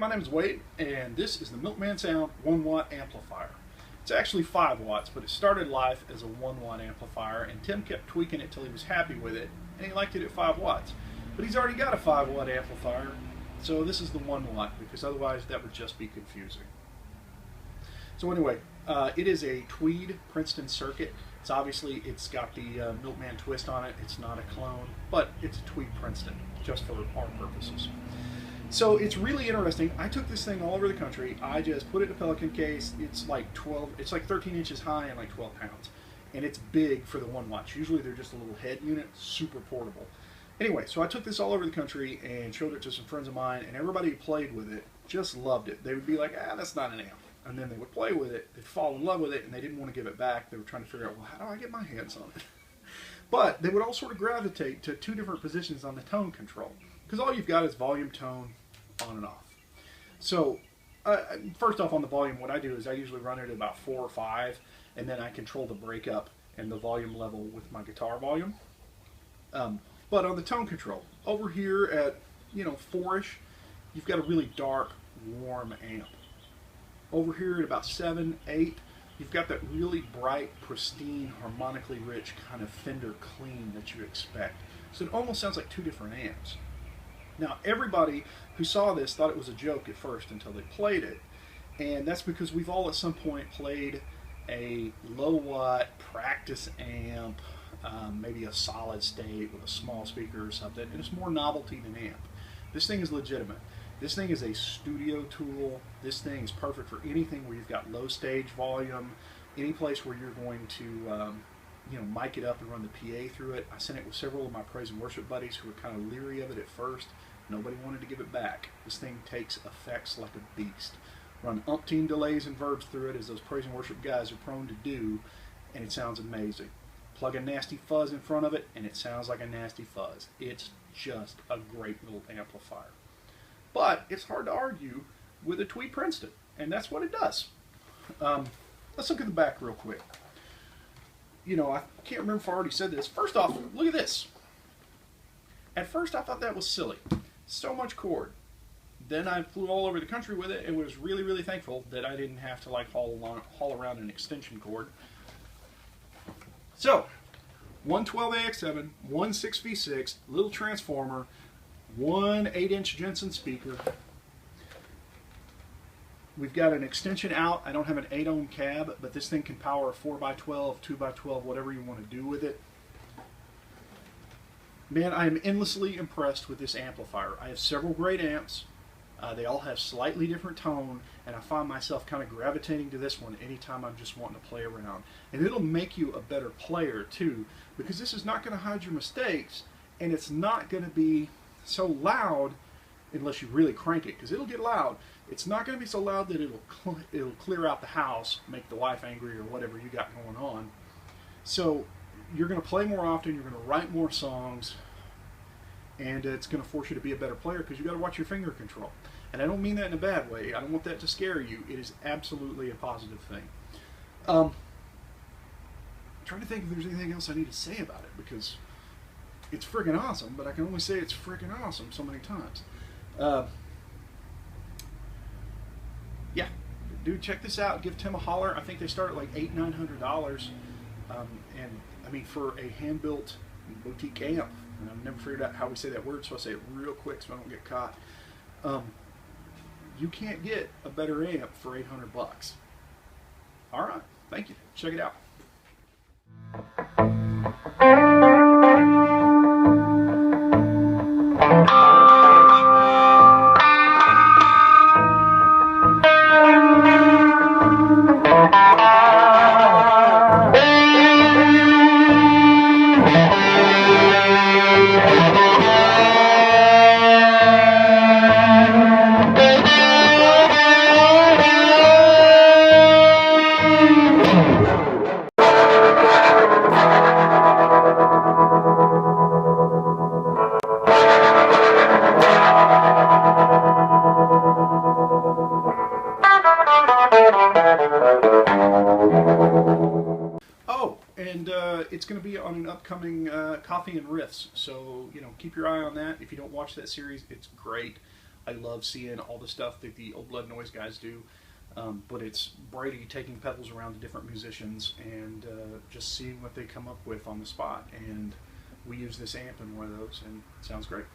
my name is Wade, and this is the Milkman Sound 1-watt amplifier. It's actually 5 watts, but it started life as a 1-watt amplifier, and Tim kept tweaking it till he was happy with it, and he liked it at 5 watts. But he's already got a 5-watt amplifier, so this is the 1-watt, because otherwise that would just be confusing. So anyway, it is a tweed Princeton circuit. It's got the Milkman twist on it. It's not a clone, but it's a tweed Princeton, just for our purposes. So it's really interesting. I took this thing all over the country. I just put it in a Pelican case. It's like 13 inches high and like 12 pounds. And it's big for the 1 watts. Usually they're just a little head unit, super portable. Anyway, so I took this all over the country and showed it to some friends of mine, and everybody who played with it just loved it. They would be like, that's not an amp. And then they would play with it, they'd fall in love with it, and they didn't want to give it back. They were trying to figure out, well, how do I get my hands on it? But they would all sort of gravitate to 2 different positions on the tone control. Because all you've got is volume, tone, on and off. So, first off on the volume, what I do is I usually run it at about 4 or 5, and then I control the breakup and the volume level with my guitar volume. But on the tone control, over here at 4-ish, you've got a really dark, warm amp. Over here at about 7, 8, you've got that really bright, pristine, harmonically rich kind of Fender clean that you expect. So it almost sounds like 2 different amps. Now, everybody who saw this thought it was a joke at first until they played it, and that's because we've all at some point played a low-watt practice amp, maybe a solid state with a small speaker or something, and it's more novelty than amp. This thing is legitimate. This thing is a studio tool. This thing is perfect for anything where you've got low stage volume, any place where you're going to mic it up and run the PA through it. I sent it with several of my praise and worship buddies who were kind of leery of it at first. Nobody wanted to give it back. This thing takes effects like a beast. Run umpteen delays and verbs through it, as those praise and worship guys are prone to do, and it sounds amazing. Plug a nasty fuzz in front of it, and it sounds like a nasty fuzz. It's just a great little amplifier. But it's hard to argue with a tweed Princeton, and that's what it does. Let's look at the back real quick. I can't remember if I already said this. First off, look at this. At first I thought that was silly. So much cord. Then I flew all over the country with it and was really, really thankful that I didn't have to haul around an extension cord. So, one 12AX7, one 6V6, little transformer, one 8-inch Jensen speaker. We've got an extension out. I don't have an 8-ohm cab, but this thing can power a 4x12, 2x12, whatever you want to do with it. Man, I am endlessly impressed with this amplifier. I have several great amps. They all have slightly different tone, and I find myself kind of gravitating to this one anytime I'm just wanting to play around. And it'll make you a better player, too, because this is not going to hide your mistakes, and it's not going to be so loud unless you really crank it, because it'll get loud. It's not going to be so loud that it'll clear out the house, make the wife angry, or whatever you got going on. So you're going to play more often, you're going to write more songs, and it's going to force you to be a better player because you've got to watch your finger control. And I don't mean that in a bad way. I don't want that to scare you. It is absolutely a positive thing. I'm trying to think if there's anything else I need to say about it, because it's friggin' awesome, but I can only say it's friggin' awesome so many times. Yeah, dude, check this out. Give Tim a holler. I think they start at like $800–900, and I mean, for a hand-built boutique amp, and I've never figured out how we say that word, so I'll say it real quick so I don't get caught. You can't get a better amp for $800. All right, thank you. Check it out. Oh, and it's going to be on an upcoming Coffee and Riffs, so keep your eye on that. If you don't watch that series, it's great. I love seeing all the stuff that the Old Blood Noise guys do, but it's Brady taking pedals around to different musicians and just seeing what they come up with on the spot. And we use this amp in one of those, and it sounds great.